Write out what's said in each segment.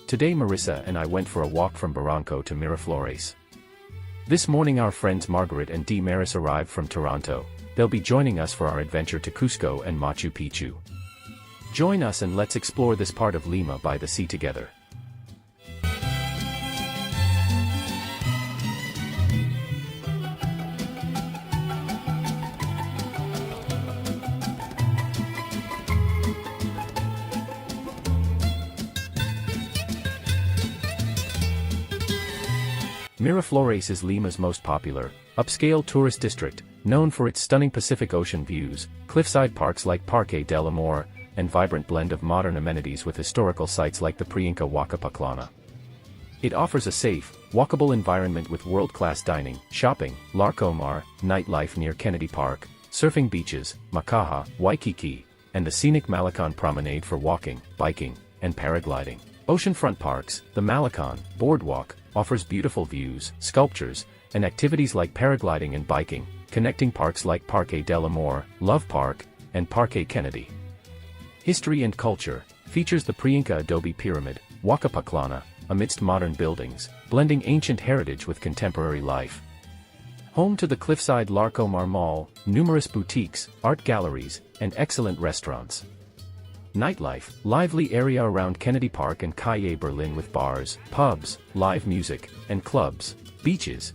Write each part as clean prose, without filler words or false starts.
Today Marissa and I went for a walk from Barranco to Miraflores. This morning our friends Margaret and Dee Maris arrived from Toronto. They'll be joining us for our adventure to Cusco and Machu Picchu. Join us and let's explore this part of Lima by the sea together. Miraflores is Lima's most popular, upscale tourist district, known for its stunning Pacific Ocean views, cliffside parks like Parque del Amor, and vibrant blend of modern amenities with historical sites like the pre-Inca Huaca Paclana. It offers a safe, walkable environment with world-class dining, shopping, Larcomar, nightlife near Kennedy Park, surfing beaches, Makaha, Waikiki, and the scenic Malecon Promenade for walking, biking, and paragliding. Oceanfront parks, the Malecon Boardwalk, offers beautiful views, sculptures, and activities like paragliding and biking, connecting parks like Parque del Amor, Love Park, and Parque Kennedy. History and culture features the pre-Inca adobe pyramid, Huaca Paclana, amidst modern buildings, blending ancient heritage with contemporary life. Home to the cliffside Larcomar Mall, numerous boutiques, art galleries, and excellent restaurants. Nightlife, lively area around Kennedy Park and Calle Berlin with bars, pubs, live music, and clubs. Beaches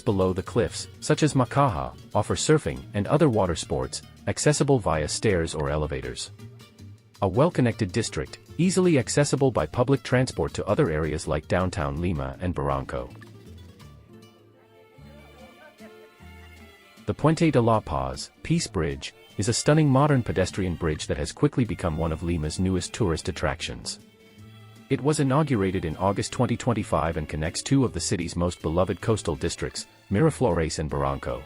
below the cliffs, such as Makaha, offer surfing and other water sports, accessible via stairs or elevators. A well-connected district, easily accessible by public transport to other areas like downtown Lima and Barranco. The Puente de la Paz, Peace Bridge, is a stunning modern pedestrian bridge that has quickly become one of Lima's newest tourist attractions. It was inaugurated in August 2025 and connects two of the city's most beloved coastal districts, Miraflores and Barranco.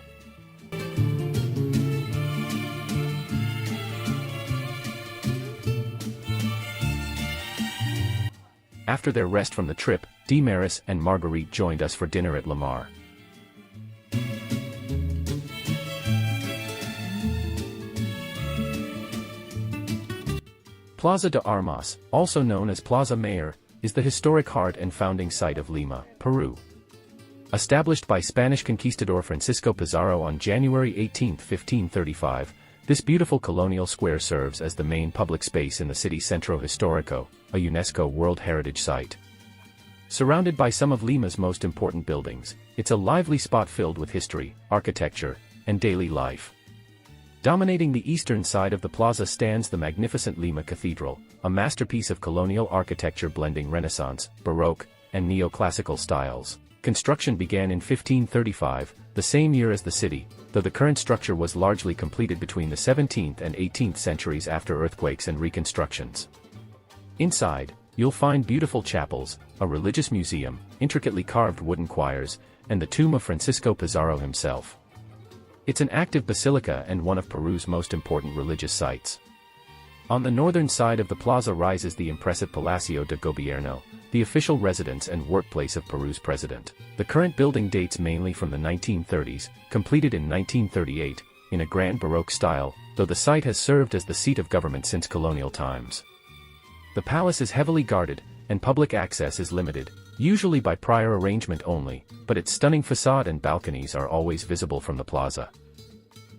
After their rest from the trip, Dee Maris and Marguerite joined us for dinner at Lamar. Plaza de Armas, also known as Plaza Mayor, is the historic heart and founding site of Lima, Peru. Established by Spanish conquistador Francisco Pizarro on January 18, 1535, this beautiful colonial square serves as the main public space in the city's Centro Histórico, a UNESCO World Heritage Site. Surrounded by some of Lima's most important buildings, it's a lively spot filled with history, architecture, and daily life. Dominating the eastern side of the plaza stands the magnificent Lima Cathedral, a masterpiece of colonial architecture blending Renaissance, Baroque, and neoclassical styles. Construction began in 1535, the same year as the city, though the current structure was largely completed between the 17th and 18th centuries after earthquakes and reconstructions. Inside, you'll find beautiful chapels, a religious museum, intricately carved wooden choirs, and the tomb of Francisco Pizarro himself. It's an active basilica and one of Peru's most important religious sites. On the northern side of the plaza rises the impressive Palacio de Gobierno, the official residence and workplace of Peru's president. The current building dates mainly from the 1930s, completed in 1938, in a grand Baroque style, though the site has served as the seat of government since colonial times. The palace is heavily guarded, and public access is limited, usually by prior arrangement only, but its stunning facade and balconies are always visible from the plaza.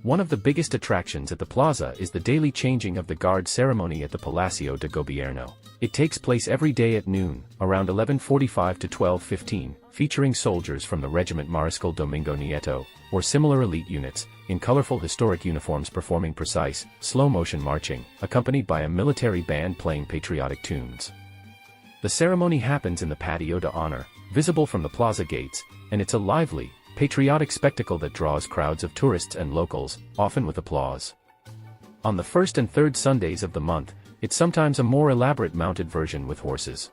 One of the biggest attractions at the plaza is the daily changing of the guard ceremony at the Palacio de Gobierno. It takes place every day at noon, around 11:45 to 12:15, featuring soldiers from the Regiment Mariscal Domingo Nieto, or similar elite units, in colorful historic uniforms performing precise, slow-motion marching, accompanied by a military band playing patriotic tunes. The ceremony happens in the Patio de Honor, visible from the plaza gates, and it's a lively, patriotic spectacle that draws crowds of tourists and locals, often with applause. On the first and third Sundays of the month, it's sometimes a more elaborate mounted version with horses.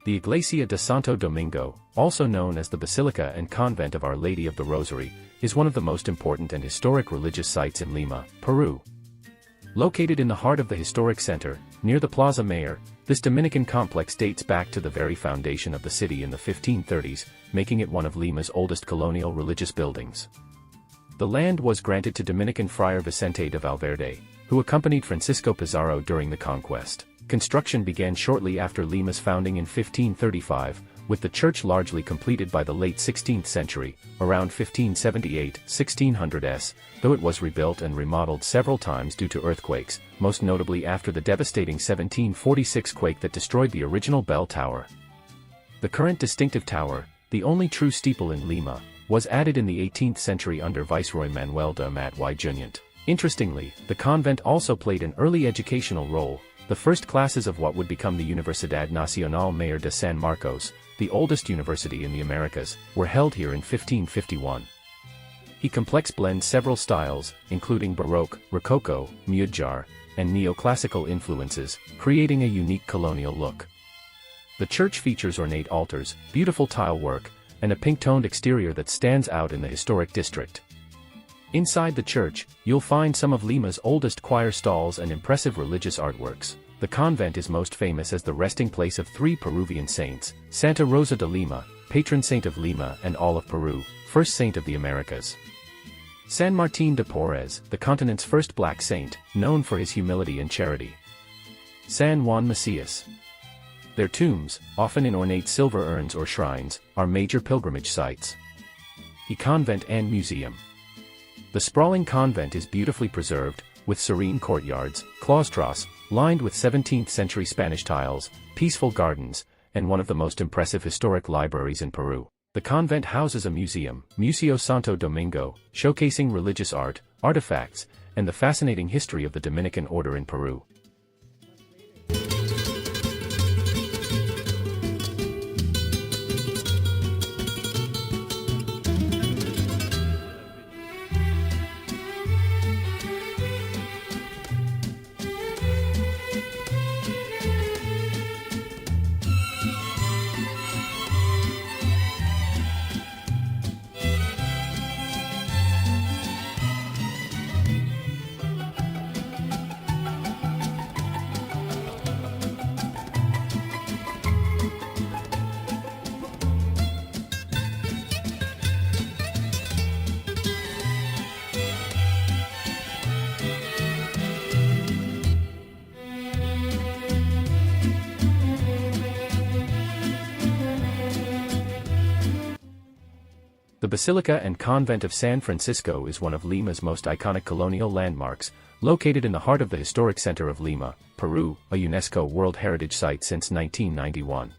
The Iglesia de Santo Domingo, also known as the Basilica and Convent of Our Lady of the Rosary, is one of the most important and historic religious sites in Lima, Peru. Located in the heart of the historic center, near the Plaza Mayor, this Dominican complex dates back to the very foundation of the city in the 1530s, making it one of Lima's oldest colonial religious buildings. The land was granted to Dominican Friar Vicente de Valverde, who accompanied Francisco Pizarro during the conquest. Construction began shortly after Lima's founding in 1535, with the church largely completed by the late 16th century, around 1578-1600s, though it was rebuilt and remodeled several times due to earthquakes, most notably after the devastating 1746 quake that destroyed the original bell tower. The current distinctive tower, the only true steeple in Lima, was added in the 18th century under Viceroy Manuel de Amat y Junyent. Interestingly, the convent also played an early educational role. The first classes of what would become the Universidad Nacional Mayor de San Marcos, the oldest university in the Americas, were held here in 1551. The complex blends several styles, including Baroque, Rococo, Mudejar, and neoclassical influences, creating a unique colonial look. The church features ornate altars, beautiful tile work, and a pink-toned exterior that stands out in the historic district. Inside the church, you'll find some of Lima's oldest choir stalls and impressive religious artworks. The convent is most famous as the resting place of three Peruvian saints: Santa Rosa de Lima, patron saint of Lima and all of Peru, first saint of the Americas; San Martín de Porres, the continent's first black saint, known for his humility and charity; San Juan Macias. Their tombs, often in ornate silver urns or shrines, are major pilgrimage sites. The convent and museum. The sprawling convent is beautifully preserved, with serene courtyards, claustros, lined with 17th-century Spanish tiles, peaceful gardens, and one of the most impressive historic libraries in Peru. The convent houses a museum, Museo Santo Domingo, showcasing religious art, artifacts, and the fascinating history of the Dominican order in Peru. The Basilica and Convent of San Francisco is one of Lima's most iconic colonial landmarks, located in the heart of the historic center of Lima, Peru, a UNESCO World Heritage Site since 1991.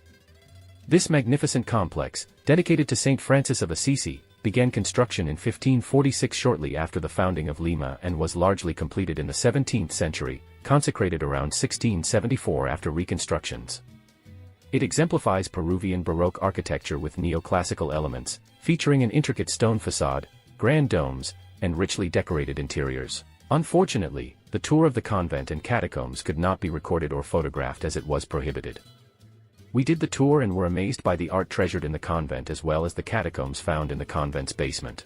This magnificent complex, dedicated to Saint Francis of Assisi, began construction in 1546 shortly after the founding of Lima and was largely completed in the 17th century, consecrated around 1674 after reconstructions. It exemplifies Peruvian Baroque architecture with neoclassical elements, featuring an intricate stone facade, grand domes, and richly decorated interiors. Unfortunately, the tour of the convent and catacombs could not be recorded or photographed as it was prohibited. We did the tour and were amazed by the art treasured in the convent as well as the catacombs found in the convent's basement.